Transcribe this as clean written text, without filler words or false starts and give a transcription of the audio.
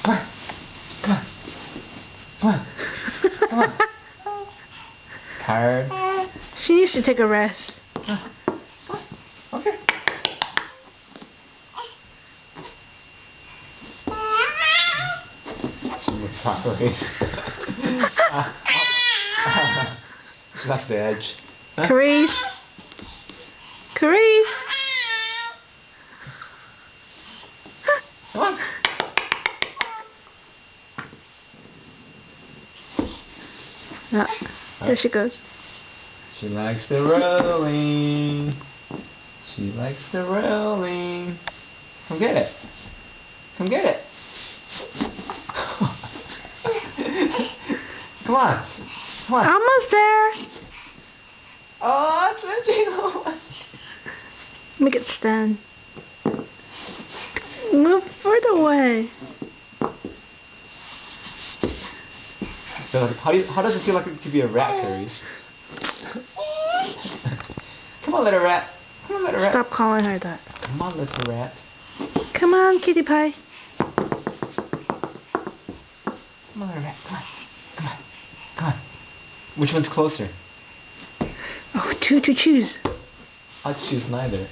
Come on. Come on. Come on. Come on. Tired? She needs to take a rest. Come on. Okay. She looks sideways. She likes the edge. Huh? Carice. Carice. Come on. No. There she goes. She likes the rolling. She likes the rolling. Come get it. Come get it. Come on. Come on. Almost there. Oh, it's itching. Make it stand. Move further away. So how does it feel like it could be a rat, Carice? Come on, little rat. Come on, little rat. Stop calling her that. Come on, little rat. Come on, kitty pie. Come on, little rat. Come on. Come on. Come on. Which one's closer? Oh, two to choose. I'd choose neither.